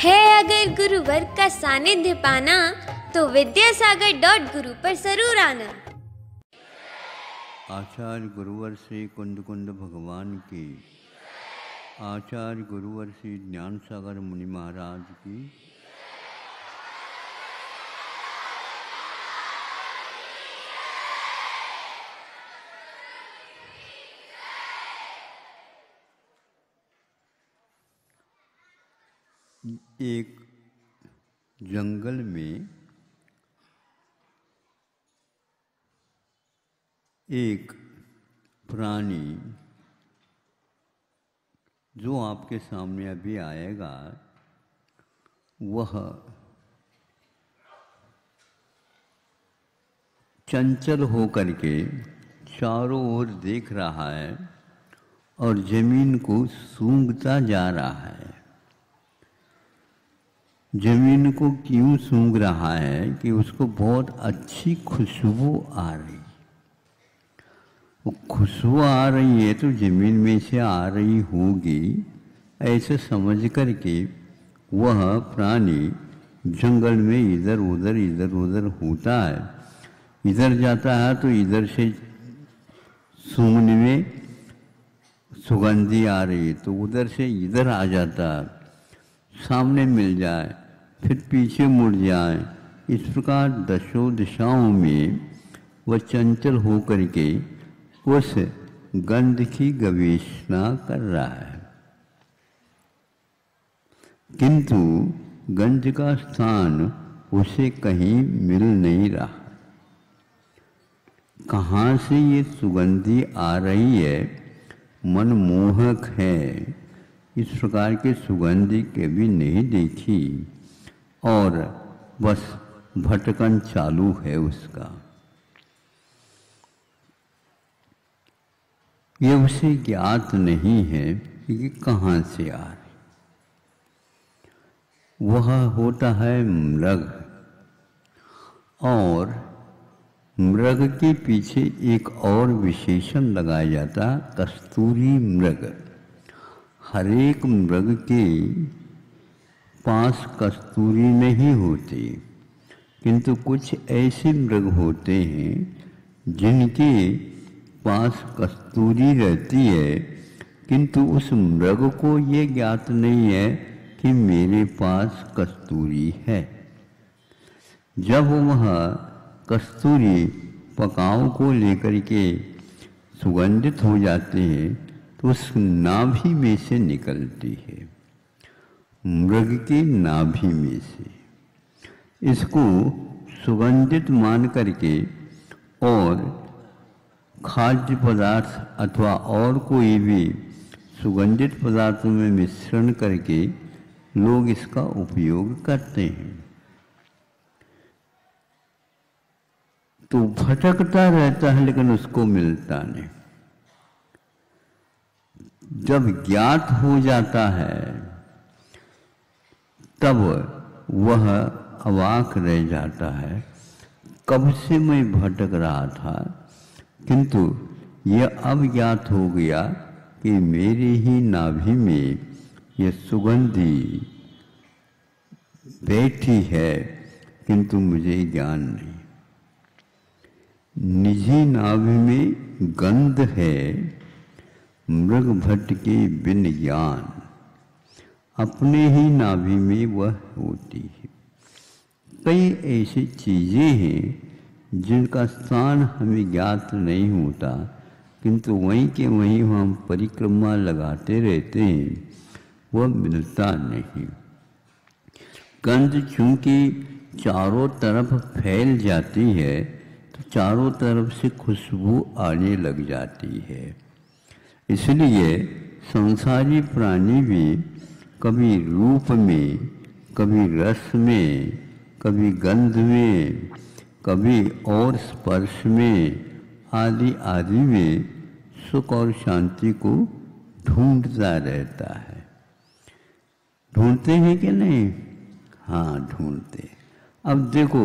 है अगर गुरुवर का सानिध्य पाना तो विद्यासागर.गुरु पर जरूर आना। आचार्य गुरुवर श्री कुंद कुंद भगवान की, आचार्य गुरुवर श्री ज्ञान सागर मुनि महाराज की, एक जंगल में एक प्राणी जो आपके सामने अभी आएगा, वह चंचल होकर के चारों ओर देख रहा है और जमीन को सूंघता जा रहा है। जमीन को क्यों सूंघ रहा है कि उसको बहुत अच्छी खुशबू आ रही। वो खुशबू आ रही है तो जमीन में से आ रही होगी, ऐसे समझ करके वह प्राणी जंगल में इधर उधर होता है। इधर जाता है तो इधर से सूंघने में सुगंधी आ रही है तो उधर से इधर आ जाता है, सामने मिल जाए फिर पीछे मुड़ जाए। इस प्रकार दशों दिशाओं में वह चंचल होकर के उस गंध की गवेषणा कर रहा है, किंतु गंध का स्थान उसे कहीं मिल नहीं रहा। कहाँ से ये सुगंधी आ रही है, मनमोहक है। इस प्रकार की सुगंधी कभी नहीं देखी और बस भटकन चालू है उसका। ये उसे ज्ञात नहीं है कि कहाँ से आ रही। वह होता है मृग, और मृग के पीछे एक और विशेषण लगाया जाता, कस्तूरी मृग। हर एक मृग के पास कस्तूरी नहीं होती, किंतु कुछ ऐसे मृग होते हैं जिनके पास कस्तूरी रहती है, किंतु उस मृग को ये ज्ञात नहीं है कि मेरे पास कस्तूरी है। जब वह कस्तूरी पकाओ को लेकर के सुगंधित हो जाते हैं तो उस नाभि में से निकलती है, मृग की नाभि में से। इसको सुगंधित मान करके और खाद्य पदार्थ अथवा और कोई भी सुगंधित पदार्थों में मिश्रण करके लोग इसका उपयोग करते हैं। तो भटकता रहता है लेकिन उसको मिलता नहीं। जब ज्ञात हो जाता है तब वह अवाक रह जाता है, कब से मैं भटक रहा था, किंतु यह अब ज्ञात हो गया कि मेरे ही नाभि में यह सुगंधी बैठी है, किंतु मुझे ज्ञान नहीं। निजी नाभि में गंध है, मृग भट्ट के बिन ज्ञान। अपने ही नाभि में वह होती है। कई ऐसी चीज़ें हैं जिनका स्थान हमें ज्ञात नहीं होता, किंतु वहीं के वहीं हम परिक्रमा लगाते रहते हैं, वह मिलता नहीं। गंध चूँकि चारों तरफ फैल जाती है तो चारों तरफ से खुशबू आने लग जाती है। इसलिए संसारी प्राणी भी कभी रूप में, कभी रस में, कभी गंध में, कभी और स्पर्श में आदि आदि में सुख और शांति को ढूंढता रहता है। ढूंढते हैं कि नहीं? हाँ, ढूंढते। अब देखो,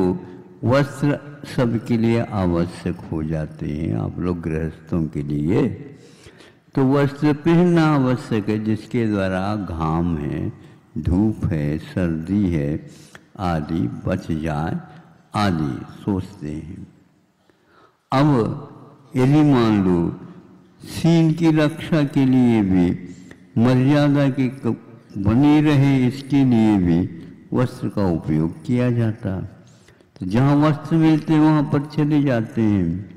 वस्त्र सबके लिए आवश्यक हो जाते हैं। आप लोग गृहस्थों के लिए तो वस्त्र पहनना आवश्यक है, जिसके द्वारा घाम है, धूप है, सर्दी है आदि बच जाए आदि सोचते हैं। अब यदि मान लो सीन की रक्षा के लिए भी, मर्यादा की बनी रहे इसके लिए भी वस्त्र का उपयोग किया जाता, तो जहाँ वस्त्र मिलते हैं वहाँ पर चले जाते हैं,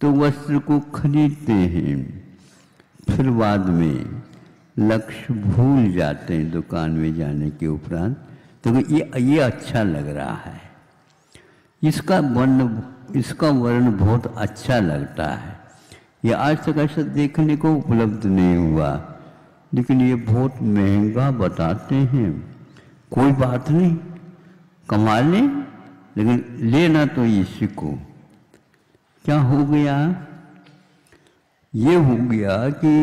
तो वस्त्र को खरीदते हैं, फिर बाद में लक्ष्य भूल जाते हैं दुकान में जाने के उपरांत। तो ये अच्छा लग रहा है, इसका वर्ण बहुत अच्छा लगता है। ये आज तक ऐसा देखने को उपलब्ध नहीं हुआ, लेकिन ये बहुत महंगा बताते हैं। कोई बात नहीं, कमा लें, लेकिन लेना तो ये सीखो। क्या हो गया? ये हो गया कि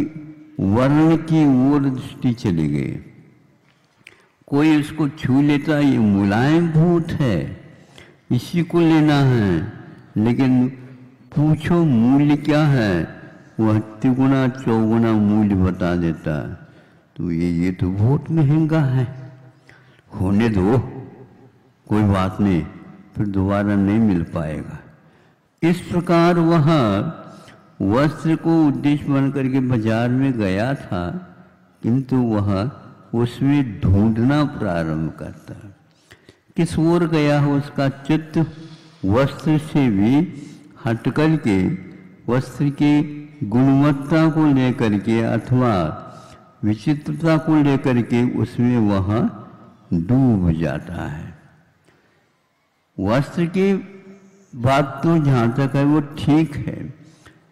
वर्ण की ओर दृष्टि चली गई। कोई इसको छू लेता, ये मुलायम भूत है, इसी को लेना है, लेकिन पूछो मूल्य क्या है, वह तिगुना चौगुना मूल्य बता देता। तो ये तो बहुत महंगा है, होने दो, कोई बात नहीं, फिर दोबारा नहीं मिल पाएगा। इस प्रकार वह वस्त्र को उद्देश्य बन करके बाजार में गया था, किंतु वह उसमें ढूंढना प्रारंभ करता। किस ओर गया हो उसका चित्त वस्त्र से भी हट कर के वस्त्र की गुणवत्ता को लेकर के अथवा विचित्रता को लेकर के उसमें वह डूब जाता है। वस्त्र की बात तो जहाँ तक है वो ठीक है,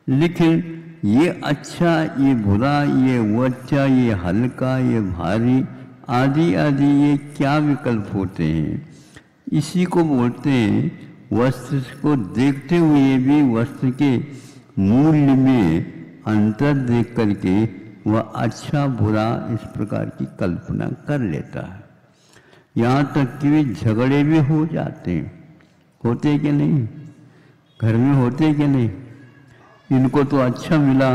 लेकिन ये अच्छा, ये बुरा, ये अच्छा, ये हल्का, ये भारी आदि आदि ये क्या विकल्प होते हैं, इसी को बोलते हैं। वस्त्र को देखते हुए भी वस्त्र के मूल्य में अंतर देख करके वह अच्छा बुरा इस प्रकार की कल्पना कर लेता है। यहाँ तक कि वे झगड़े भी हो जाते हैं, होते कि नहीं, घर में होते कि नहीं। इनको तो अच्छा मिला,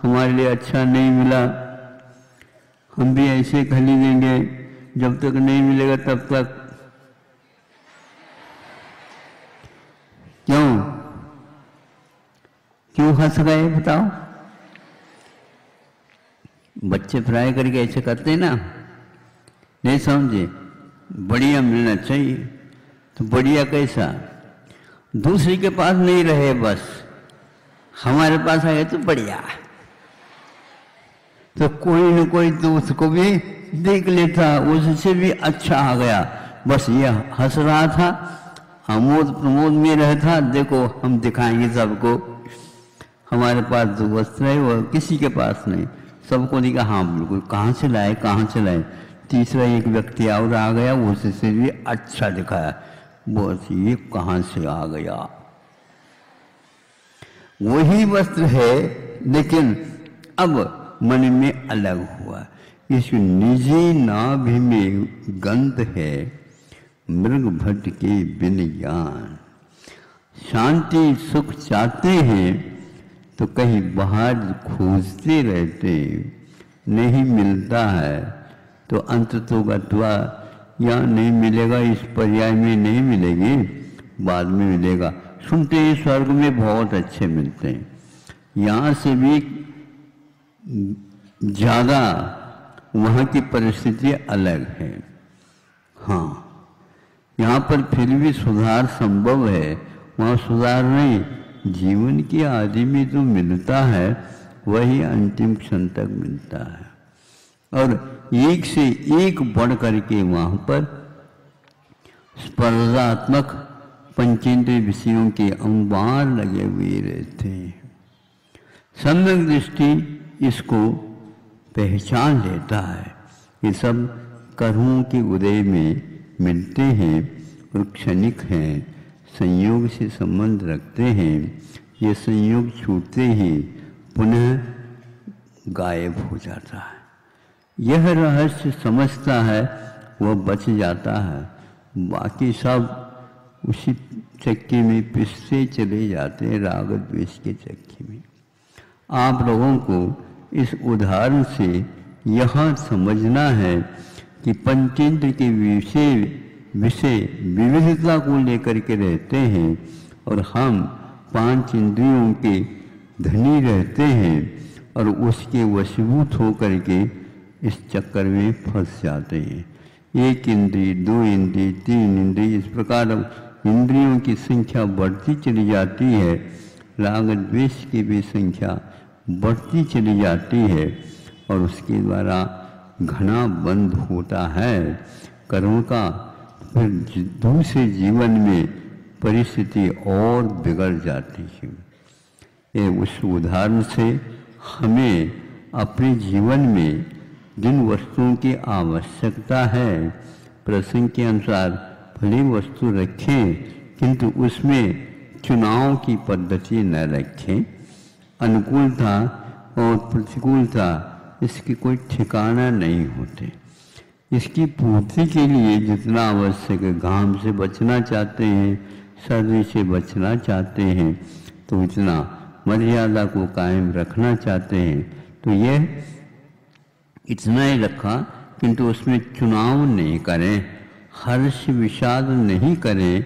हमारे लिए अच्छा नहीं मिला, हम भी ऐसे खरीदेंगे, जब तक नहीं मिलेगा तब तक। क्यों हंस गए बताओ? बच्चे फ्राई करके ऐसे करते ना, नहीं समझे, बढ़िया मिलना चाहिए। तो बढ़िया कैसा? दूसरे के पास नहीं रहे, बस हमारे पास आए तो बढ़िया। तो कोई न कोई तो उसको भी देख लेता, उससे भी अच्छा आ गया, बस ये हंस रहा था, आमोद प्रमोद में रहता, देखो हम दिखाएंगे सबको, हमारे पास जो वस्त्र है वो किसी के पास नहीं। सबको दिखा, हाँ बिल्कुल, कहाँ से लाए, कहाँ से लाए। तीसरा एक व्यक्ति और आ गया, उससे भी अच्छा दिखाया, बस ये कहाँ से आ गया। वही वस्त्र है, लेकिन अब मन में अलग हुआ। इस निजी नाभि में गंध है, मृग भट्ट के बिन ज्ञान। शांति सुख चाहते हैं तो कहीं बाहर खोजते रहते, नहीं मिलता है तो अंत तो गत्वा, या नहीं मिलेगा, इस पर्याय में नहीं मिलेगी, बाद में मिलेगा। सुनते हैं स्वर्ग में बहुत अच्छे मिलते हैं, यहाँ से भी ज़्यादा वहाँ की परिस्थिति अलग है। हाँ, यहाँ पर फिर भी सुधार संभव है, वहाँ सुधार नहीं। जीवन की आदि में जो मिलता है वही अंतिम क्षण तक मिलता है, और एक से एक बढ़ करके वहाँ पर स्पर्धात्मक पंचेंद्रिय विषयों के अंबार लगे हुए रहते हैं। सम्यक दृष्टि इसको पहचान लेता है। ये सब कर्मों के उदय में मिलते हैं और क्षणिक हैं, संयोग से संबंध रखते हैं। ये संयोग छूटते ही पुनः गायब हो जाता है। यह रहस्य समझता है वह बच जाता है, बाकी सब उसी चक्की में पिसते चले जाते हैं, राग द्वेष के चक्की में। आप लोगों को इस उदाहरण से यह समझना है कि पंचेंद्र के विषय विविधता को लेकर के रहते हैं और हम 5 इंद्रियों के धनी रहते हैं और उसके वशीभूत होकर के इस चक्कर में फंस जाते हैं। 1 इंद्रिय, 2 इंद्रिय, 3 इंद्रिय, इस प्रकार इंद्रियों की संख्या बढ़ती चली जाती है। राग द्वेष की भी संख्या बढ़ती चली जाती है और उसके द्वारा घना बंद होता है कर्म का। फिर दूसरे जीवन में परिस्थिति और बिगड़ जाती है। ये उस उदाहरण से हमें अपने जीवन में जिन वस्तुओं की आवश्यकता है प्रसंग के अनुसार भले वस्तु रखें, किंतु उसमें चुनाव की पद्धति न रखें। अनुकूलता और प्रतिकूलता इसकी कोई ठिकाना नहीं होते। इसकी पूर्ति के लिए जितना आवश्यक है, घाम से बचना चाहते हैं, सर्दी से बचना चाहते हैं, तो इतना मर्यादा को कायम रखना चाहते हैं, तो यह इतना ही रखा, किंतु उसमें चुनाव नहीं करें, हर्ष विषाद नहीं करें।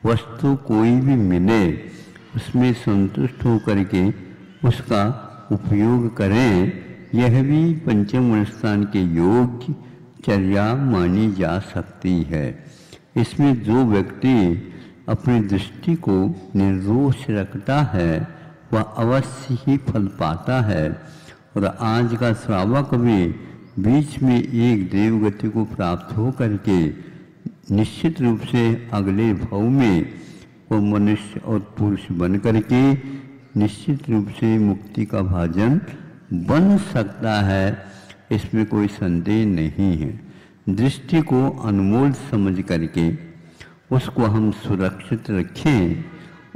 वस्तु कोई भी मिले उसमें संतुष्ट होकर के उसका उपयोग करें। यह भी पंचम स्थान के योग्य चर्या मानी जा सकती है। इसमें जो व्यक्ति अपनी दृष्टि को निर्दोष रखता है वह अवश्य ही फल पाता है। और आज का श्रावक भी बीच में एक देवगति को प्राप्त हो करके निश्चित रूप से अगले भाव में वो मनुष्य और पुरुष बन करके निश्चित रूप से मुक्ति का भाजन बन सकता है। इसमें कोई संदेह नहीं है। दृष्टि को अनमोल समझ करके उसको हम सुरक्षित रखें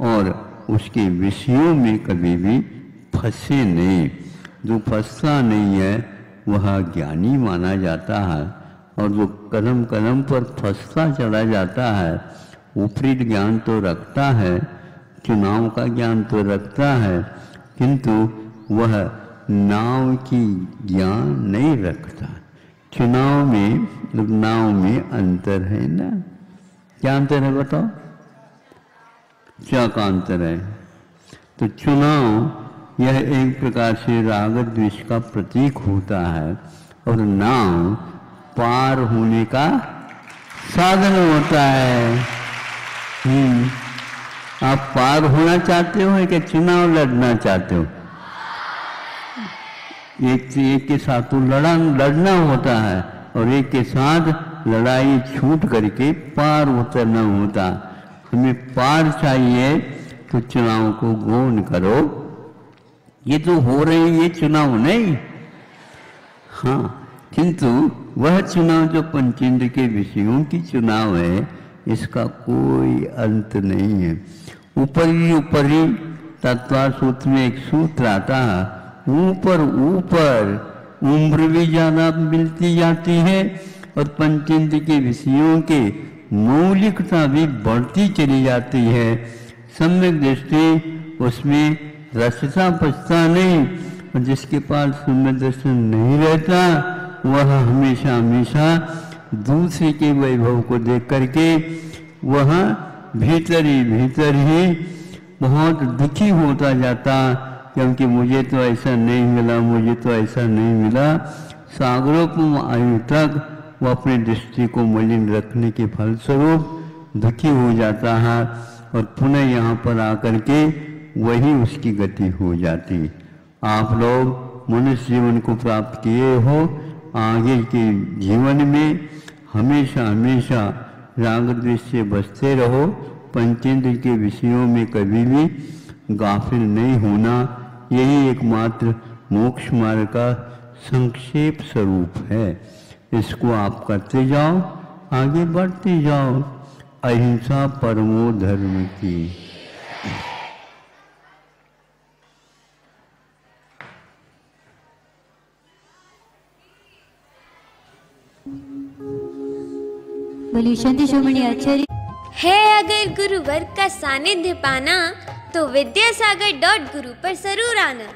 और उसके विषयों में कभी भी फंसे नहीं। जो फंसता नहीं है वह ज्ञानी माना जाता है, और जो कदम कदम पर फंसता चला जाता है ऊपरी ज्ञान तो रखता है, चुनाव का ज्ञान तो रखता है, किंतु वह नाव की ज्ञान नहीं रखता। चुनाव में नाव में अंतर है ना। क्या अंतर है बताओ? क्या का अंतर है? तो चुनाव यह एक प्रकार से राग द्वेष का प्रतीक होता है और नाव पार होने का साधन होता है। आप पार होना चाहते हो या चुनाव लड़ना चाहते हो? एक से एक के साथ तो लड़ना होता है और एक के साथ लड़ाई छूट करके पार उतरना होता। हमें पार चाहिए तो चुनाव को गौण करो। ये तो हो रही ये चुनाव नहीं, हाँ, किंतु वह चुनाव जो पंचेंद्र के विषयों की चुनाव है इसका कोई अंत नहीं है। ऊपरी तत्व सूत्र में एक सूत्र आता है, ऊपर उम्र भी ज्यादा मिलती जाती है और पंचेंद्र के विषयों के मौलिकता भी बढ़ती चली जाती है। सम्यक दृष्टि उसमें रसता पचता नहीं, और जिसके पास सम्यक दर्शन नहीं रहता वह हमेशा हमेशा दूसरे के वैभव को देख करके वह भीतर ही बहुत दुखी होता जाता, क्योंकि मुझे तो ऐसा नहीं मिला, मुझे तो ऐसा नहीं मिला। सागरोपम आयु तक वो अपनी दृष्टि को मलिन रखने के फलस्वरूप दुखी हो जाता है और पुनः यहाँ पर आकर के वही उसकी गति हो जाती। आप लोग मनुष्य जीवन को प्राप्त किए हो, आगे के जीवन में हमेशा हमेशा राग द्वेष से बचते रहो। पंचेंद्र के विषयों में कभी भी गाफिल नहीं होना, यही एकमात्र मोक्ष मार्ग का संक्षेप स्वरूप है। इसको आप करते जाओ, आगे बढ़ते जाओ। अहिंसा परमो धर्म की। बोलिए शांति शिरोमणि आचार्य है। अगर गुरुवर का सानिध्य पाना तो विद्यासागर.गुरु पर जरूर आना।